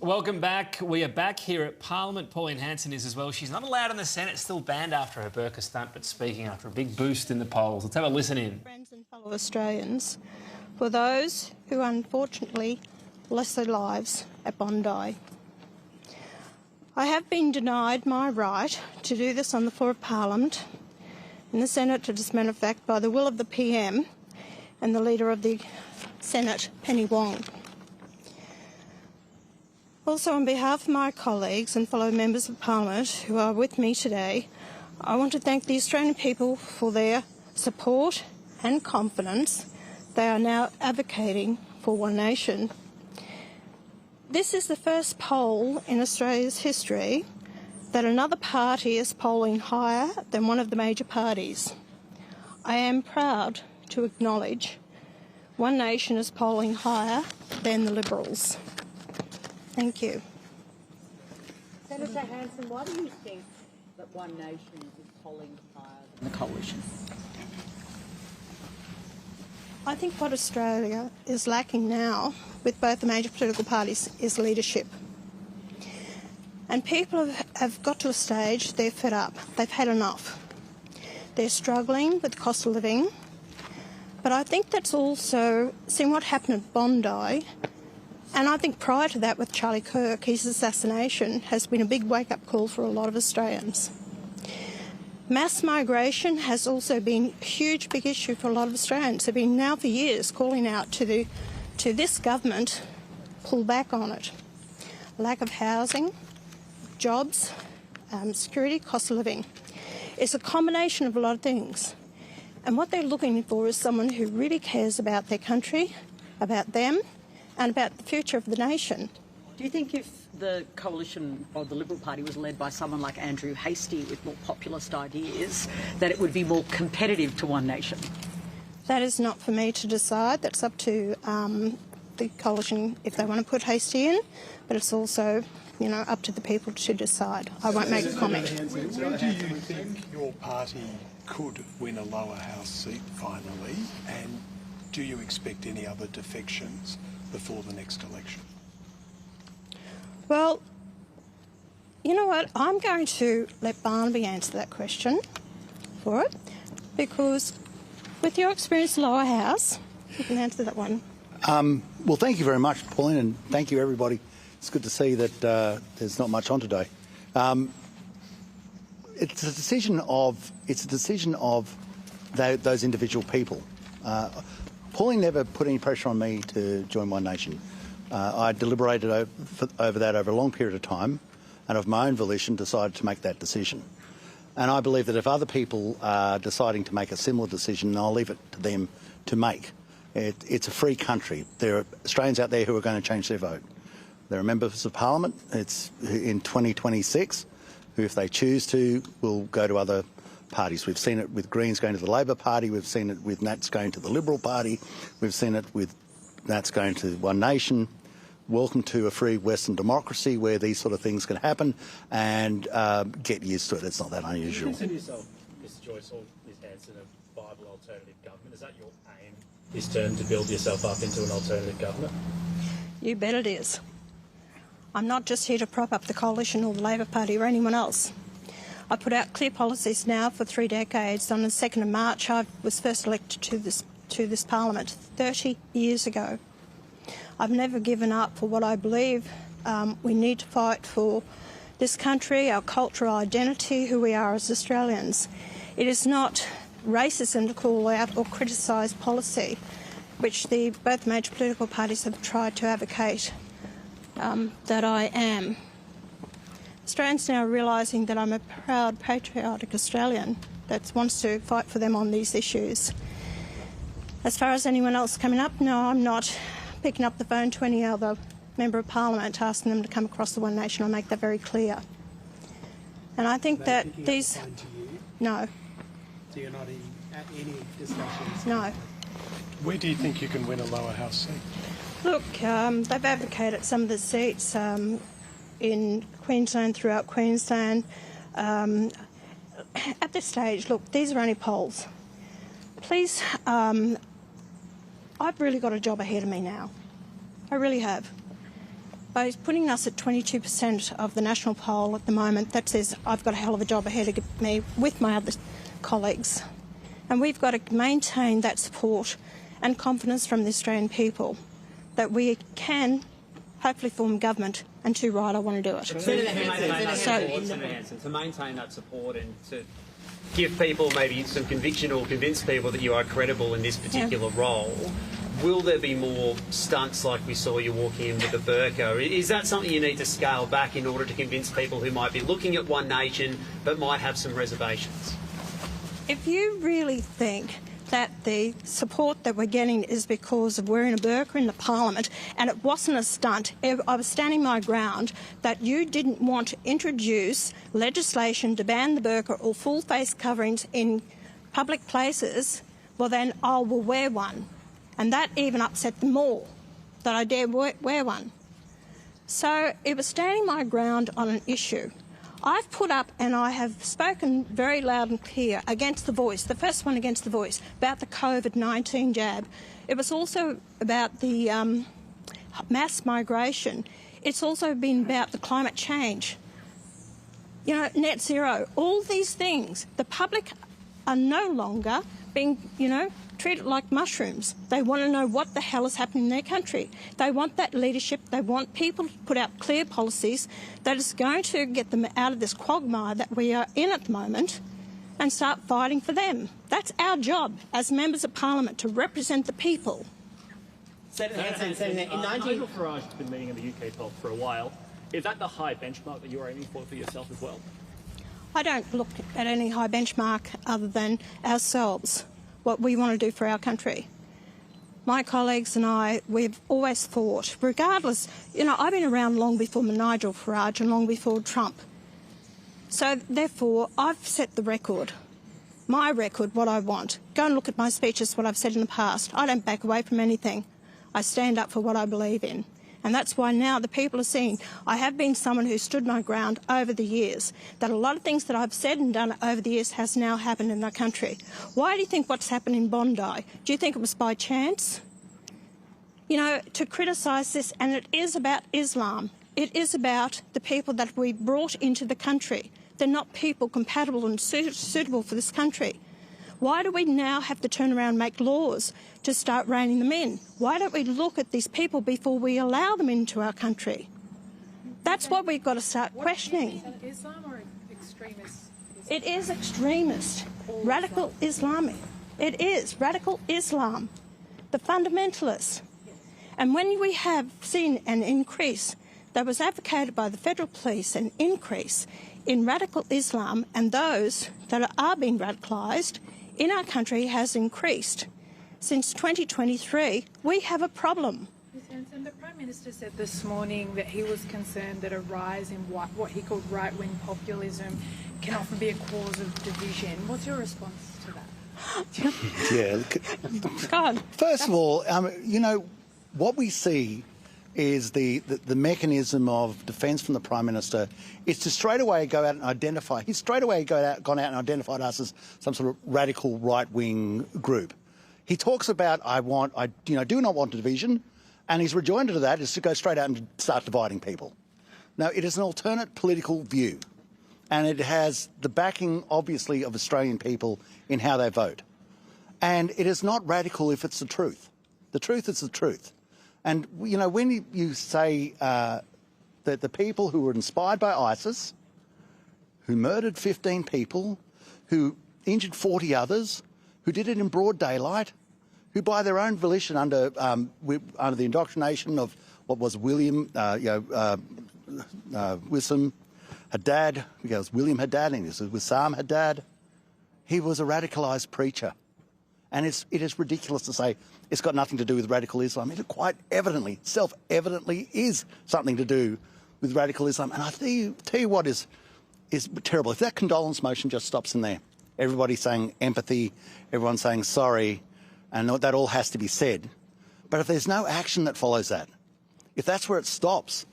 Welcome back. We are back here at Parliament. Pauline Hanson is as well. She's not allowed in the Senate, still banned after her burqa stunt, but speaking after a big boost in the polls. Let's have a listen in. Friends and fellow Australians, for those who unfortunately lost their lives at Bondi. I have been denied my right to do this on the floor of Parliament in the Senate to this matter of fact by the will of the PM and the Leader of the Senate, Penny Wong. Also, on behalf of my colleagues and fellow members of Parliament who are with me today, I want to thank the Australian people for their support and confidence. They are now advocating for One Nation. This is the first poll in Australia's history that another party is polling higher than one of the major parties. I am proud to acknowledge One Nation is polling higher than the Liberals. Thank you. Senator Hanson, why do you think that One Nation is polling higher than the coalition? I think what Australia is lacking now with both the major political parties is leadership. And people have got to a stage they're fed up. They've had enough. They're struggling with the cost of living. But I think that's also seen what happened at Bondi. And I think prior to that with Charlie Kirk, his assassination has been a big wake-up call for a lot of Australians. Mass migration has also been a huge, big issue for a lot of Australians. They've been now for years calling out to this government, pull back on it. Lack of housing, jobs, security, cost of living. It's a combination of a lot of things. And what they're looking for is someone who really cares about their country, about them, and about the future of the nation. Do you think if the coalition or the Liberal Party was led by someone like Andrew Hastie with more populist ideas, that it would be more competitive to One Nation? That is not for me to decide. That's up to the coalition if they want to put Hastie in, but it's also, you know, up to the people to decide. I won't make a comment. When do you think your party could win a lower house seat finally, and do you expect any other defections before the next election? Well, you know what? I'm going to let Barnaby answer that question for it, because with your experience in lower house, you can answer that one. Well, thank you very much, Pauline, and thank you, everybody. It's good to see that there's not much on today. It's a decision of those individual people. Pauline never put any pressure on me to join One Nation. I deliberated over that over a long period of time, and of my own volition decided to make that decision. And I believe that if other people are deciding to make a similar decision, I'll leave it to them to make. It's a free country. There are Australians out there who are going to change their vote. There are members of Parliament. It's in 2026 who, if they choose to, will go to other parties. We've seen it with Greens going to the Labor Party. We've seen it with Nats going to the Liberal Party. We've seen it with Nats going to One Nation. Welcome to a free Western democracy where these sort of things can happen, and get used to it. It's not that unusual. Do you consider yourself, Mr Joyce or Ms Hanson, a viable alternative government? Is that your aim this term, to build yourself up into an alternative government? You bet it is. I'm not just here to prop up the coalition or the Labor Party or anyone else. I put out clear policies now for 3 decades. On the 2nd of March, I was first elected to this Parliament 30 years ago. I've never given up for what I believe we need to fight for this country, our cultural identity, who we are as Australians. It is not racism to call out or criticise policy, which both major political parties have tried to advocate that I am. Australians now are realising that I'm a proud, patriotic Australian that wants to fight for them on these issues. As far as anyone else coming up, no, I'm not picking up the phone to any other Member of Parliament asking them to come across the One Nation. I'll make that very clear. And I think that these... No. So you're not in any discussions? No. Where do you think you can win a lower house seat? Look, they've advocated some of the seats in Queensland, throughout Queensland. At this stage, look, these are only polls. Please, I've really got a job ahead of me now. I really have. by putting us at 22% of the national poll at the moment, that says I've got a hell of a job ahead of me with my other colleagues. And we've got to maintain that support and confidence from the Australian people that we can hopefully form government, and too right, I want to do it. Senator Hanson, to maintain that support and to give people maybe some conviction or convince people that you are credible in this particular role, will there be more stunts like we saw you walking in with the burqa? Is that something you need to scale back in order to convince people who might be looking at One Nation but might have some reservations? If you really think that the support that we're getting is because of wearing a burqa in the Parliament and it wasn't a stunt, I was standing my ground that you didn't want to introduce legislation to ban the burqa or full face coverings in public places, well then I will wear one. And that even upset them more, that I dare wear one. So it was standing my ground on an issue. I've put up and I have spoken very loud and clear against the Voice, the first one against the Voice, about the COVID-19 jab. It was also about the mass migration. It's also been about the climate change. You know, net zero, all these things. The public are no longer being, treated like mushrooms. They want to know what the hell is happening in their country. They want that leadership. They want people to put out clear policies that is going to get them out of this quagmire that we are in at the moment and start fighting for them. That's our job as members of Parliament, to represent the people. Senator Hanson, in Nigel Farage has been meeting in the UK poll for a while. Is that the high benchmark that you're aiming for yourself as well? I don't look at any high benchmark other than ourselves, what we want to do for our country. My colleagues and I, we've always fought, regardless, I've been around long before Nigel Farage and long before Trump. So therefore, I've set the record, my record, what I want. Go and look at my speeches, what I've said in the past. I don't back away from anything. I stand up for what I believe in. And that's why now the people are seeing I have been someone who stood my ground over the years, that a lot of things that I've said and done over the years has now happened in our country. Why do you think what's happened in Bondi? Do you think it was by chance? To criticise this, and it is about Islam. It is about the people that we brought into the country. They're not people compatible and suitable for this country. Why do we now have to turn around and make laws to start reining them in? Why don't we look at these people before we allow them into our country? That's what we've got to start questioning. Islam or extremist? It is extremist, radical Islamic. It is radical Islam, the fundamentalists. And when we have seen an increase that was advocated by the federal police, an increase in radical Islam, and those that are being radicalised in our country has increased. Since 2023, we have a problem. Ms. Hanson, the Prime Minister said this morning that he was concerned that a rise in what he called right-wing populism can often be a cause of division. What's your response to that? Yeah. God. First of all, what we see is the mechanism of defence from the Prime Minister is to straight away go out and identify. He's straight away gone out and identified us as some sort of radical right-wing group. He talks about I do not want a division, and his rejoinder to that is to go straight out and start dividing people. Now, it is an alternate political view, and it has the backing, obviously, of Australian people in how they vote. And it is not radical if it's the truth. The truth is the truth. And, when you say that the people who were inspired by ISIS, who murdered 15 people, who injured 40 others, who did it in broad daylight, who by their own volition under the indoctrination of what was Wissam Haddad, because William Haddad and this is Wissam Haddad, he was a radicalised preacher. And it is ridiculous to say it's got nothing to do with radical Islam. It quite evidently, self-evidently is something to do with radical Islam. And I tell you what is terrible. If that condolence motion just stops in there, everybody's saying empathy, everyone's saying sorry, and that all has to be said. But if there's no action that follows that, if that's where it stops,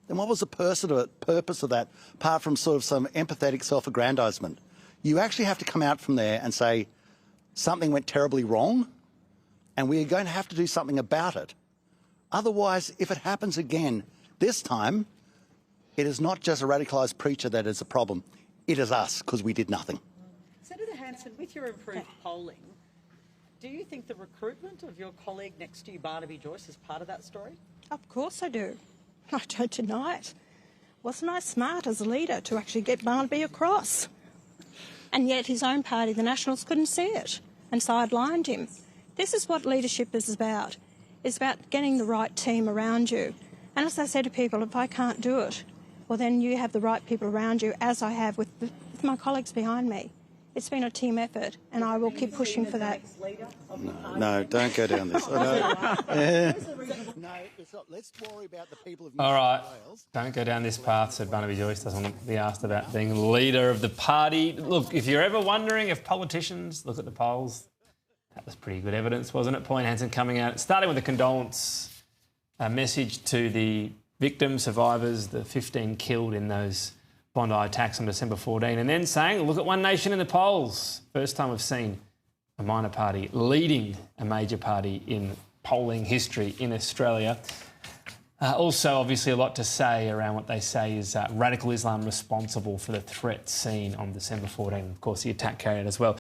then what was the purpose of that, apart from sort of some empathetic self-aggrandisement? You actually have to come out from there and say, something went terribly wrong, and we are going to have to do something about it. Otherwise, if it happens again, This time, it is not just a radicalised preacher that is a problem. It is us, because we did nothing. Senator Hanson, with your improved polling, do you think the recruitment of your colleague next to you, Barnaby Joyce, is part of that story? Of course I do. I don't deny it. Wasn't I smart as a leader to actually get Barnaby across? And yet his own party, the Nationals, couldn't see it and sidelined him. This is what leadership is about. It's about getting the right team around you. And as I say to people, if I can't do it, well, then you have the right people around you, as I have with my colleagues behind me. It's been a team effort, and I will keep pushing for that. No, don't go down this. No, it's not. Let's worry about the people of New All right, South Wales. don't go down this path, said Barnaby Joyce. Doesn't want to be asked about being leader of the party. Look, if you're ever wondering if politicians look at the polls, that was pretty good evidence, wasn't it? Pauline Hanson coming out, starting with a condolence message to the victims, survivors, the 15 killed in those Bondi attacks on December 14, and then saying, look at One Nation in the polls. First time we've seen a minor party leading a major party in polling history in Australia. Also, obviously, a lot to say around what they say is radical Islam responsible for the threat seen on December 14. Of course, the attack carried out as well.